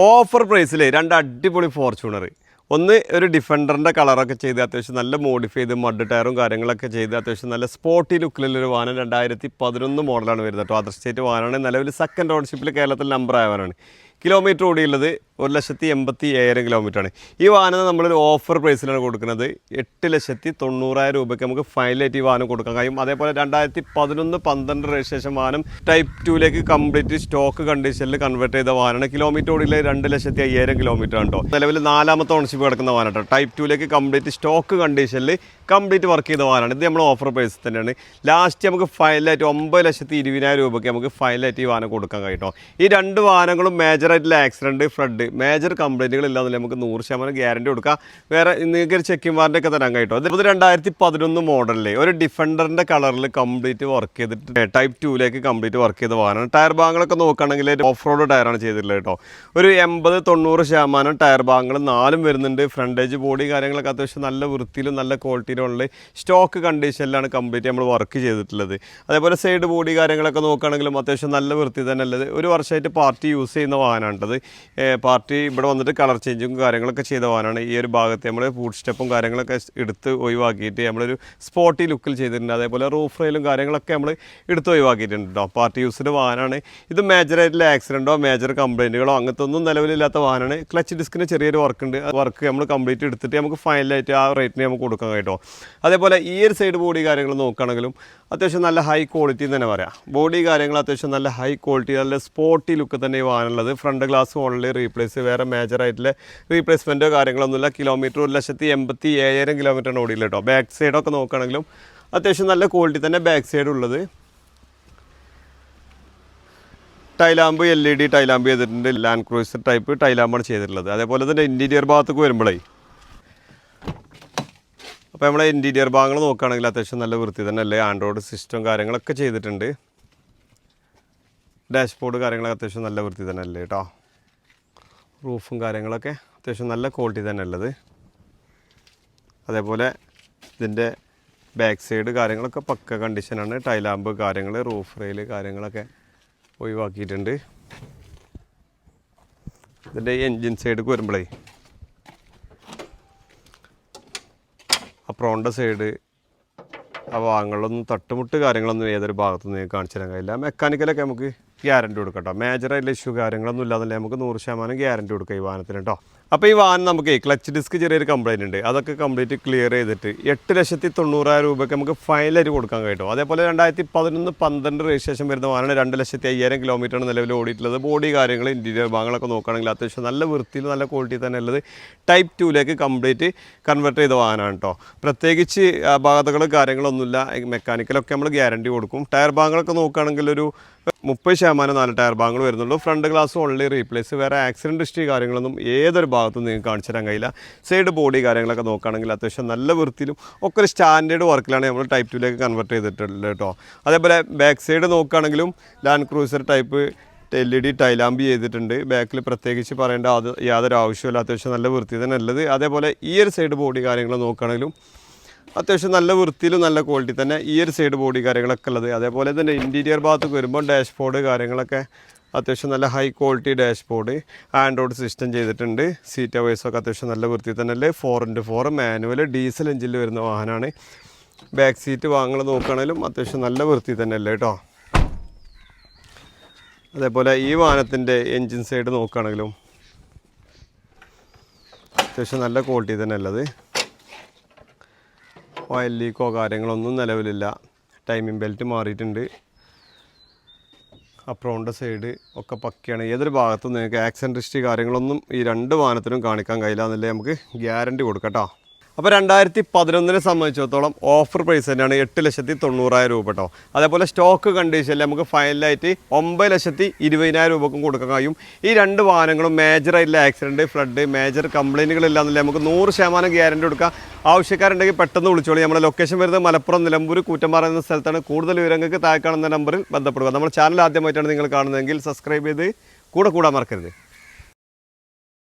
Offer പ്രൈസിൽ രണ്ട് അടിപൊളി ഫോർച്യൂണർ. ഒന്ന് ഒരു ഡിഫൻഡറിൻ്റെ കളറൊക്കെ ചെയ്ത് അത്യാവശ്യം നല്ല മോഡിഫൈ ചെയ്ത് മഡ് ടയറും കാര്യങ്ങളൊക്കെ ചെയ്ത് അത്യാവശ്യം നല്ല സ്പോർട്ടി ലുക്കിലുള്ളൊരു വാഹനം 2011 മോഡലാണ് വരുന്നത് കേട്ടോ. അതർ സ്റ്റേറ്റ് വാഹനമാണ്. നിലവിൽ സെക്കൻഡ് ഓണർഷിപ്പിൽ കേരളത്തിൽ നമ്പർ ആയവനാണ്. കിലോമീറ്റർ ഓടിയുള്ളത് 1,87,000 കിലോമീറ്ററാണ്. ഈ വാഹനം നമ്മളൊരു ഓഫർ പ്രൈസിലാണ് കൊടുക്കുന്നത്. 8,90,000 രൂപയ്ക്ക് നമുക്ക് ഫൈനലായിട്ട് ഈ വാഹനം കൊടുക്കാൻ കഴിയും. അതേപോലെ 2011-12 രജിസ്ട്രേഷൻ വാഹനം ടൈപ്പ് 2ലേക്ക് കംപ്ലീറ്റ് സ്റ്റോക്ക് കണ്ടീഷനിൽ കൺവേർട്ട് ചെയ്ത വാഹനമാണ്. കിലോമീറ്റർ ഓടിയുള്ളത് 2,05,000 കിലോമീറ്റർ ആണ് കേട്ടോ. നിലവിൽ 4ാമത്തെ ഓണർഷിപ്പ് കിടക്കുന്ന വാഹനം കേട്ടോ. ടൈപ്പ് 2ലേക്ക് കംപ്ലീറ്റ് സ്റ്റോക്ക് കണ്ടീഷനിൽ കംപ്ലീറ്റ് വർക്ക് ചെയ്ത വാഹനമാണ്. ഇത് നമ്മൾ ഓഫർ പ്രൈസ് തന്നെയാണ്. ലാസ്റ്റ് നമുക്ക് ഫൈനലായിട്ട് 9,20,000 രൂപയ്ക്ക് നമുക്ക് ഫൈനലായിട്ട് ഈ വാഹനം കൊടുക്കാൻ കഴിയും. ഈ രണ്ട് വാഹനങ്ങളും മേജറായിട്ടുള്ള ആക്സിഡൻറ്റ്, ഫ്ലഡ്, മേജർ കംപ്ലൈൻറ്റുകളില്ലാതെ നമുക്ക് 100% ഗ്യാരണ്ടി കൊടുക്കാം. വേറെ നിങ്ങൾക്ക് ഒരു ചെക്കിംഗ് വാറൻ്റി ഒക്കെ തരാൻ കഴിയും. അത് 2011 മോഡലിൽ ഒരു ഡിഫൻഡറിൻ്റെ കളറിൽ കംപ്ലീറ്റ് വർക്ക് ചെയ്തിട്ട് ടൈപ്പ് 2ലേക്ക് കംപ്ലീറ്റ് വർക്ക് ചെയ്ത വാഹനമാണ്. ടയർ ഭാഗങ്ങളൊക്കെ നോക്കുകയാണെങ്കിൽ ഓഫ് റോഡ് ടയറാണ് ചെയ്തിട്ടുള്ളത് കേട്ടോ. ഒരു 80-90% ടയർ ഭാഗങ്ങൾ 4 വരുന്നുണ്ട്. ഫ്രണ്ടേജ് ബോഡി കാര്യങ്ങളൊക്കെ അത്യാവശ്യം നല്ല വൃത്തിയിലും നല്ല ക്വാളിറ്റിയിലും ഉള്ള സ്റ്റോക്ക് കണ്ടീഷനിലാണ് കംപ്ലീറ്റ് നമ്മൾ വർക്ക് ചെയ്തിട്ടുള്ളത്. അതേപോലെ സൈഡ് ബോഡി കാര്യങ്ങളൊക്കെ നോക്കുകയാണെങ്കിലും അത്യാവശ്യം നല്ല വൃത്തി തന്നെ ഉള്ളത്. ഒരു വർഷമായിട്ട് പാർട്ടി യൂസ് ചെയ്യുന്ന വാഹനമാണത്. പാർട്ടി ഇവിടെ വന്നിട്ട് കളർ ചേഞ്ചും കാര്യങ്ങളൊക്കെ ചെയ്ത വാഹനമാണ്. ഈ ഒരു ഭാഗത്ത് നമ്മൾ ഫുഡ് സ്റ്റെപ്പും കാര്യങ്ങളൊക്കെ എടുത്ത് ഒഴിവാക്കിയിട്ട് നമ്മളൊരു സ്പോർട്ടി ലുക്കിൽ ചെയ്തിട്ടുണ്ട്. അതേപോലെ റൂഫ് റെയിലും കാര്യങ്ങളൊക്കെ നമ്മൾ എടുത്ത് ഒഴിവാക്കിയിട്ടുണ്ട് കേട്ടോ. പാർട്ടി യൂസിൻ്റെ വാഹനമാണ്. ഇത് മേജറായിട്ടുള്ള ആക്സിഡൻറ്റോ മേജർ കംപ്ലൈൻറ്റുകളോ അങ്ങനത്തെ ഒന്നും നിലവിലില്ലാത്ത വാഹനമാണ്. ക്ലച്ച് ഡിസ്കിന് ചെറിയൊരു വർക്കുണ്ട്. വർക്ക് നമ്മൾ കംപ്ലീറ്റ് എടുത്തിട്ട് നമുക്ക് ഫൈനലായിട്ട് ആ റേറ്റിന് നമുക്ക് കൊടുക്കാൻ കേട്ടോ. അതേപോലെ ഈ ഒരു സൈഡ് ബോഡി കാര്യങ്ങൾ നോക്കുകയാണെങ്കിലും അത്യാവശ്യം നല്ല ഹൈ ക്വാളിറ്റി എന്ന് തന്നെ പറയാം. ബോഡി കാര്യങ്ങൾ അത്യാവശ്യം നല്ല ഹൈ ക്വാളിറ്റി, നല്ല സ്പോർട്ടി ലുക്ക് തന്നെ ഈ വാഹനമുള്ളത്. ഫ്രണ്ട് ഗ്ലാസ് ഓൺലി റീപ്ലേസ്, വേറെ മേജറായിട്ടുള്ള റീപ്ലേസ്മെൻറ്റോ കാര്യങ്ങളൊന്നുമില്ല. കിലോമീറ്റർ 1,87,000 കിലോമീറ്ററാണ് ഓടിയില്ല കേട്ടോ. ബാക്ക് സൈഡൊക്കെ നോക്കുകയാണെങ്കിലും അത്യാവശ്യം നല്ല ക്വാളിറ്റി തന്നെ ബാക്ക് സൈഡ് ഉള്ളത്. ടൈലാമ്പ് LED ടൈലാമ്പ് ചെയ്തിട്ടുണ്ട്. ലാൻഡ് ക്രൂസർ ടൈപ്പ് ടൈലാമ്പാണ് ചെയ്തിട്ടുള്ളത്. അതേപോലെ തന്നെ ഇൻറ്റീരിയർ ഭാഗത്തേക്ക് വരുമ്പോഴേ അപ്പോൾ നമ്മളെ ഇൻറ്റീരിയർ ഭാഗങ്ങൾ നോക്കുകയാണെങ്കിൽ അത്യാവശ്യം നല്ല വൃത്തി തന്നെ അല്ലേ. ആൻഡ്രോയിഡ് സിസ്റ്റം കാര്യങ്ങളൊക്കെ ചെയ്തിട്ടുണ്ട്. ഡാഷ്ബോർഡ് കാര്യങ്ങളൊക്കെ അത്യാവശ്യം നല്ല വൃത്തി തന്നെ അല്ലേ കേട്ടോ. റൂഫും കാര്യങ്ങളൊക്കെ അത്യാവശ്യം നല്ല ക്വാളിറ്റി തന്നെ ഉള്ളത്. അതേപോലെ ഇതിൻ്റെ ബാക്ക് സൈഡ് കാര്യങ്ങളൊക്കെ പക്ക കണ്ടീഷനാണ്. ടൈലാമ്പ് കാര്യങ്ങൾ, റൂഫ് റെയിൽ കാര്യങ്ങളൊക്കെ ഒഴിവാക്കിയിട്ടുണ്ട്. ഇതിൻ്റെ എൻജിൻ സൈഡിലേക്ക് വരുമ്പോഴേ അപ്രോണിൻ്റെ സൈഡ് ആ ഭാഗങ്ങളിലൊന്നും തട്ടുമുട്ട് കാര്യങ്ങളൊന്നും ഏതൊരു ഭാഗത്തുനിന്ന് നിങ്ങൾക്ക് കാണിച്ചു തരാൻ കഴിയില്ല. മെക്കാനിക്കലൊക്കെ നമുക്ക് ഗ്യാരണ്ടി കൊടുക്കാം കേട്ടോ. മേജറായിട്ടുള്ള ഇഷ്യൂ കാര്യങ്ങളൊന്നും ഇല്ലാതെ നമുക്ക് 100% ഗ്യാരണ്ടി കൊടുക്കാം ഈ വാഹനത്തിന് കേട്ടോ. അപ്പോൾ ഈ വാഹനം നമുക്ക് ക്ലച്ച് ഡിസ്ക് ചെറിയൊരു കംപ്ലൈൻറ്റ് ഉണ്ട്. അതൊക്കെ കംപ്ലീറ്റ് ക്ലിയർ ചെയ്തിട്ട് 8,90,000 രൂപയ്ക്ക് നമുക്ക് ഫൈനലായിട്ട് കൊടുക്കാൻ കഴിയും. അതേപോലെ 2011-12 രജിസ്ട്രേഷൻ വരുന്ന വാഹനം 2,05,000 കിലോമീറ്ററാണ് നിലവിൽ ഓടിയിട്ടുള്ളത്. ബോഡി കാര്യങ്ങൾ ഇൻറ്റീരിയർ ഭാഗങ്ങളൊക്കെ നോക്കുകയാണെങ്കിൽ അത്യാവശ്യം നല്ല വൃത്തിയിൽ നല്ല ക്വാളിറ്റി തന്നെ ഉള്ളത്. ടൈപ്പ് 2ലേക്ക് കംപ്ലീറ്റ് കൺവേർട്ട് ചെയ്ത വാഹനമാണ് കേട്ടോ. പ്രത്യേകിച്ച് അപാകതകളും കാര്യങ്ങളൊന്നുമില്ല. മെക്കാനിക്കലൊക്കെ നമ്മൾ ഗ്യാരണ്ടി കൊടുക്കും. ടയർ ഭാഗങ്ങളൊക്കെ നോക്കുകയാണെങ്കിൽ ഒരു 30% 4 ടയർ ഭാഗങ്ങൾ വരുന്നുള്ളൂ. ഫ്രണ്ട് ഗ്ലാസ് ഓൺലി റീപ്ലേസ്, വേറെ ആക്സിഡൻറ്റ് ഹിസ്റ്ററി കാര്യങ്ങളൊന്നും ഏതൊരു ഭാഗത്തും നിങ്ങൾക്ക് കാണിച്ചു തരാൻ കഴിയില്ല. സൈഡ് ബോഡി കാര്യങ്ങളൊക്കെ നോക്കുകയാണെങ്കിൽ അത്യാവശ്യം നല്ല വൃത്തിയിലും ഒക്കെ ഒരു സ്റ്റാൻഡേർഡ് വർക്കിലാണ് നമ്മൾ ടൈപ്പ് 2ലേക്ക് കൺവേർട്ട് ചെയ്തിട്ടുള്ളത് കേട്ടോ. അതേപോലെ ബാക്ക് സൈഡ് നോക്കുകയാണെങ്കിലും land cruiser type LED tail lamp ചെയ്തിട്ടുണ്ട്. ബാക്കിൽ പ്രത്യേകിച്ച് പറയേണ്ട യാതൊരു ആവശ്യമില്ല. അത്യാവശ്യം നല്ല വൃത്തി തന്നെ ഉള്ളത്. അതേപോലെ ഈ ഒരു സൈഡ് ബോഡി കാര്യങ്ങൾ നോക്കുകയാണെങ്കിലും അത്യാവശ്യം നല്ല വൃത്തിയിലും നല്ല ക്വാളിറ്റി തന്നെ ഈ ഒരു സൈഡ് ബോഡി കാര്യങ്ങളൊക്കെ ഉള്ളത്. അതേപോലെ തന്നെ ഇൻറ്റീരിയർ ഭാഗത്തേക്ക് വരുമ്പോൾ ഡാഷ്ബോർഡ് കാര്യങ്ങളൊക്കെ അത്യാവശ്യം നല്ല high quality dashboard, Android system ചെയ്തിട്ടുണ്ട്. സീറ്റ് വൈസൊക്കെ അത്യാവശ്യം നല്ല വൃത്തി തന്നെ അല്ലേ. 4x4 മാനുവൽ ഡീസൽ എഞ്ചിനിൽ വരുന്ന വാഹനമാണ്. ബാക്ക് സീറ്റ് ഭാഗങ്ങൾ നോക്കുകയാണെങ്കിലും അത്യാവശ്യം നല്ല വൃത്തി തന്നെ അല്ലേ കേട്ടോ. അതേപോലെ ഈ വാഹനത്തിൻ്റെ എൻജിൻ സൈഡ് നോക്കുകയാണെങ്കിലും അത്യാവശ്യം നല്ല ക്വാളിറ്റി തന്നെ ഉള്ളത്. ഓയിൽ ലീക്കോ കാര്യങ്ങളൊന്നും നിലവിലില്ല. ടൈമിംഗ് ബെൽറ്റ് മാറിയിട്ടുണ്ട്. അപ്രോണിൻ്റെ സൈഡ് ഒക്കെ പക്കയാണ്. ഏതൊരു ഭാഗത്തും നിങ്ങൾക്ക് ആക്സിഡൻറ്റ് ഹിസ്റ്ററി കാര്യങ്ങളൊന്നും ഈ രണ്ട് വാഹനത്തിനും കാണിക്കാൻ കഴിയില്ല എന്നല്ലേ നമുക്ക് ഗ്യാരണ്ടി കൊടുക്കാം കേട്ടോ. അപ്പോൾ 2011 സംബന്ധിച്ചിടത്തോളം ഓഫർ പ്രൈസ് തന്നെയാണ് 8,90,000 രൂപ കേട്ടോ. അതേപോലെ സ്റ്റോക്ക് കണ്ടീഷനിൽ നമുക്ക് ഫൈനലായിട്ട് 9,20,000 രൂപക്കും കൊടുക്കാൻ കഴിയും. ഈ രണ്ട് വാഹനങ്ങളും മേജറായിട്ടുള്ള ആക്സിഡൻറ്റ്, ഫ്ലഡ്, മേജർ കംപ്ലൈൻറ്റുകളില്ലാന്നില്ല നമുക്ക് 100% ഗ്യാരണ്ടി കൊടുക്കാം. ആവശ്യക്കാരുണ്ടെങ്കിൽ പെട്ടെന്ന് വിളിച്ചോളൂ. നമ്മുടെ ലൊക്കേഷൻ വരുന്നത് മലപ്പുറം നിലമ്പൂർ കൂറ്റമ്പാറ എന്ന സ്ഥലത്താണ്. കൂടുതൽ വിവരങ്ങൾക്ക് താഴെ കാണുന്ന നമ്പറിൽ ബന്ധപ്പെടുക. നമ്മുടെ ചാനൽ ആദ്യമായിട്ടാണ് നിങ്ങൾ കാണുന്നതെങ്കിൽ സബ്സ്ക്രൈബ് ചെയ്ത് കൂടെ കൂടാൻ മറക്കരുത്.